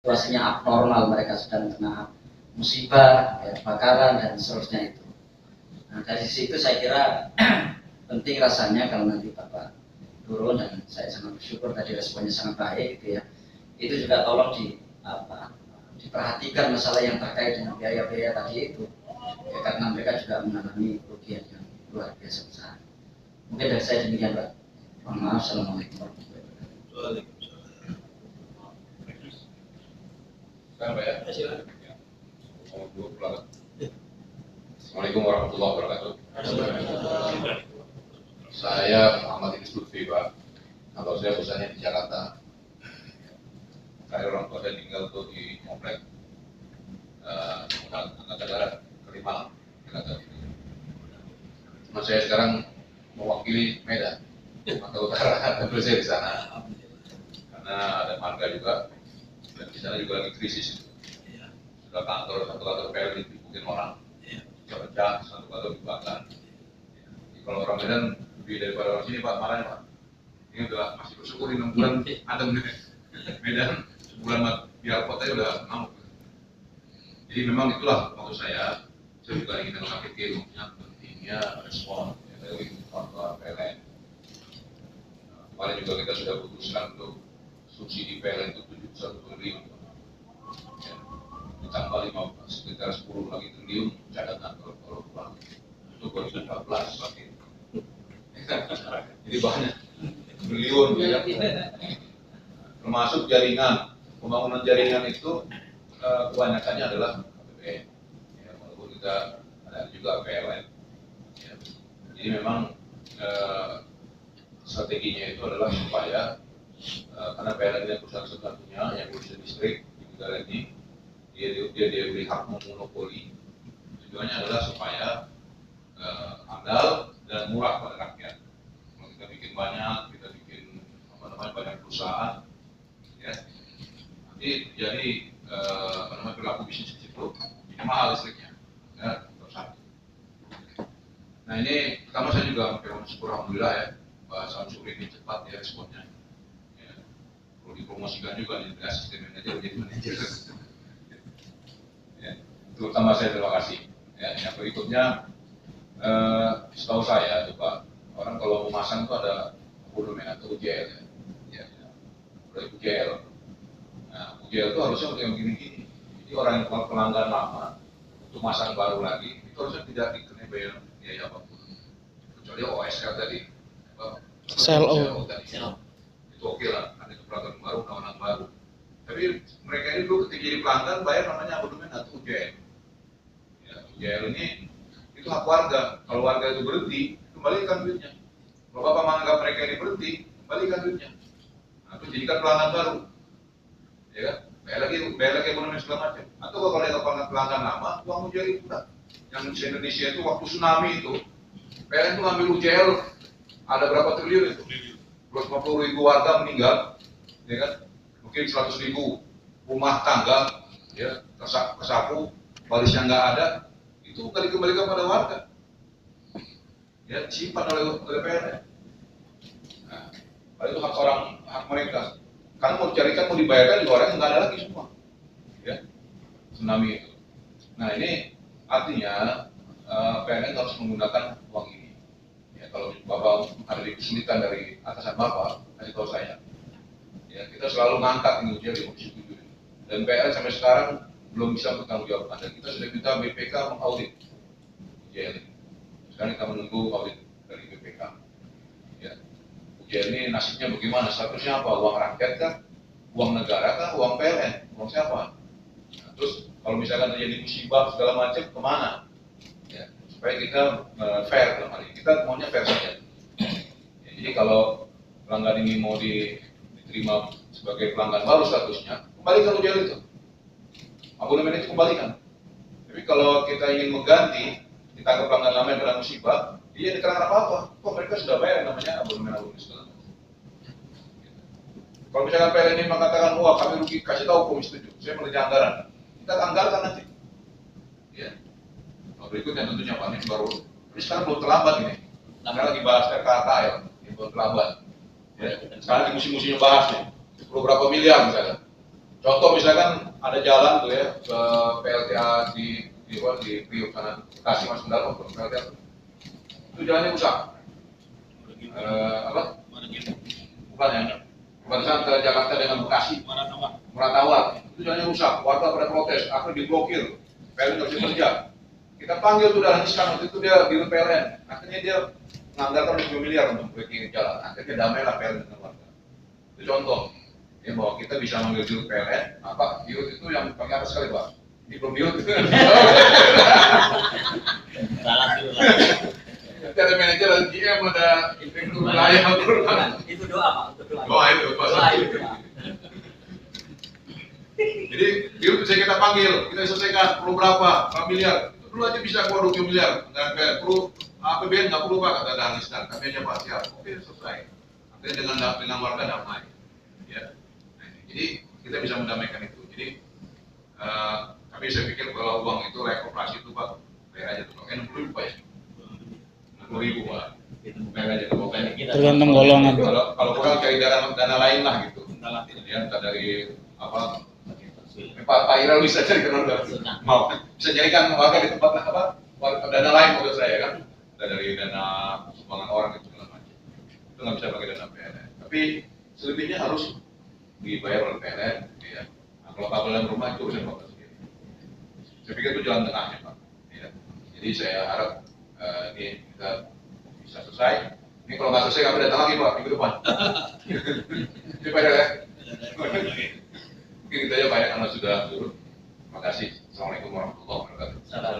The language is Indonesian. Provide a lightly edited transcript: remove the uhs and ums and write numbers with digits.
situasinya abnormal, mereka sedang kena musibah, ya, kebakaran dan seterusnya itu. Nah, dari sisi itu saya kira penting rasanya kalau nanti Bapak turun, dan saya sangat bersyukur tadi responnya sangat baik gitu ya. Itu juga tolong diperhatikan masalah yang terkait dengan biaya-biaya tadi itu. Ya, karena mereka juga mengalami kerugian yang luar biasa besar. Mungkin dari saya demikian, Pak. Mohon maaf. Assalamualaikum warahmatullahi wabarakatuh. Assalamualaikum warahmatullahi wabarakatuh. Saya Muhammad Idris Lutfi, Pak. Kalau saya pusatnya di Jakarta. Saya orang tua saya tinggal tuh di komplek Angkatan Darat Kalimalang, Jakarta. Cuma saya sekarang mewakili Medan, Sumatera Utara, dan saya di sana. Karena ada marga juga, dan di sana juga lagi krisis. Sudah satu kantor PLN dibukin orang, pecah, satu kantor dibakar. Jadi kalau orang Medan lebih daripada orang sini, Pak, marahnya, Pak. Ini udah masih bersyukur 6 bulan adem nih. Medan sebulan biar kotanya udah ngamuk. Jadi memang itulah maksud saya juga ingin mengaktifkan pentingnya respon dari faktor PLN. Kemarin juga kita sudah putuskan untuk subsidi PLN itu 71 triliun, ya, ditambah 15 sekitar 10 lagi triliun cadangan kalau pulang untuk 2014 lagi. Jadi banyak triliun, ya. Termasuk jaringan, pembangunan jaringan itu kebanyakannya adalah APBN, ya, walaupun kita ada juga PLN. Ya. Jadi memang strateginya itu adalah supaya karena PLN ini perusahaan satu-satunya yang bisa listrik di negara ini, dia diberi hak monopoli. Tujuannya adalah supaya andal dan murah pada rakyat. Kalau kita bikin banyak, kita bikin banyak perusahaan, ya, nanti jadi perilaku bisnis di situ, ini mahal listriknya, ya, satu. Nah ini pertama saya juga bersyukur alhamdulillah ya, Pak Samsuri ini cepat ya responnya. Ya, perlu dipromosikan juga nih, asisten manajer jadi manajer. Ya, terutama saya terima kasih. Ya, yang berikutnya, setahu saya tuh Pak, orang kalau mau masang itu ada volume atau UJL, ya, UJL. Nah, UJL itu harusnya untuk yang gini-gini. Jadi orang yang pelanggan lama untuk masang baru lagi itu harusnya tidak dikenai biaya apapun, kecuali OSK tadi, CLO tadi. Itu oke lah, kan itu peraturan baru, undang-undang baru. Tapi mereka ini dulu ketika jadi pelanggan bayar namanya abonemen atau UJL. Ya, UJL ini itu hak warga. Kalau warga itu berhenti, kembalikan duitnya. Kalau Bapak menganggap mereka ini berhenti, kembalikan duitnya. Nah, itu jadikan pelanggan baru. Ya kan? Bayar lagi abonemen segala macam. Atau kalau ada pelanggan lama, uang UJL itu udah. Yang di Indonesia itu waktu tsunami itu, PLN itu ngambil UJL ada berapa triliun itu? 250.000 warga meninggal, ya kan? Mungkin 100.000 rumah tangga, ya, tersapu, balisnya nggak ada, itu nggak dikembalikan pada warga, ya, disimpan oleh PLN. Nah, itu hak mereka. Karena mau dicarikan, mau dibayarkan juga orang yang nggak ada lagi semua, ya, tsunami itu. Nah ini artinya PLN harus menggunakan uang ini. Ya, kalau Bapak ada kesulitan dari atasan Bapak, kasih tahu saya. Ya, kita selalu ngangkat ini ujian di Komisi 7. Dan PLN sampai sekarang belum bisa bertanggung jawab. Dan kita sudah minta BPK mengaudit ujian ini. Sekarang kita menunggu audit dari BPK. Ya. Ujian ini nasibnya bagaimana? Statusnya apa? Uang rakyat kah? Uang negara kah? Uang PLN? Uang siapa? Nah, terus kalau misalkan terjadi musibah segala macam, kemana? Ya, supaya kita fair dalam hal ini. Kita maunya fair saja. Ya, jadi kalau pelanggan ini mau diterima sebagai pelanggan baru statusnya, kembalikan ujian itu. Abonemen itu kembalikan. Tapi kalau kita ingin mengganti, kita ke pelanggan lama yang kena musibah, dia dikenakan apa-apa. Kok mereka sudah bayar namanya abonemen segala macam. Kalau misalkan PLN ini mengatakan, wah kami rugi, kasih tahu Komisi 7, saya mengerjakan anggaran. Kita anggarkan nanti. Ya. Nah, berikutnya tentunya Pak, ini baru. Tapi sekarang belum terlambat ini. Kita lagi bahas RKTA ya, ini belum terlambat. Ya. Sekarang di musim-musimnya bahas nih, perlu berapa miliar misalnya. Contoh misalkan ada jalan tuh ya ke PLTA di Priok sana, Bekasi Mas Sundalo, PLTA itu jalannya rusak. Apa? Bukan ya, bukan antara Jakarta dengan Bekasi, Meratawar, itu jalannya rusak, warga pada protes, akhirnya diblokir, PLN nggak bisa kerja. Kita panggil tuh Dahlan Iskan, waktu itu dia di PLN, akhirnya dia menganggarkan 2 miliar untuk memperbaiki jalan, akhirnya damailah PLN dengan warga. Itu contoh, ya bahwa kita bisa mengambil dirut PLN, apa dirut itu yang paling atas sekali Pak, ini belum dirut itu. Salah dulu lah. Ada manajer, ada GM, ada inspektur wilayah, Itu doa Pak, itu doa. doa itu Pak. Doa itu doa. Jadi dirut bisa kita panggil, kita selesaikan, perlu berapa miliar, itu dulu aja bisa keluar 20 miliar, dan perlu APBN nggak perlu Pak, kata Dahlan Iskan, kami aja Pak siap, oke selesai. Akhirnya dengan warga damai, ya. Nah, jadi kita bisa mendamaikan itu. Jadi tapi saya pikir kalau uang itu layak operasi itu Pak, bayar aja tuh, 60 ribu Pak ya. 60 ribu Pak, bayar aja tuh pokoknya. Tergantung golongan. Kalau kurang cari dana lain lah gitu. Ya, entah dari apa? Pak Ira bisa carikan warga, mau bisa carikan warga di tempat apa? Dana lain menurut saya kan, dari dana sumbangan orang itu segala macam. Itu nggak bisa pakai dana PLN. Tapi selebihnya harus dibayar oleh PLN. Ya. Nah, kalau kabelan rumah itu urusan Bapak sendiri. Saya pikir itu jalan tengahnya Pak. Ya. Jadi saya harap ini kita bisa selesai. Ini kalau nggak selesai kami datang lagi Pak minggu depan. Ini Pak ya. Mungkin kita aja Pak ya karena sudah turun. Terima kasih. Assalamualaikum warahmatullahi wabarakatuh. Sabar.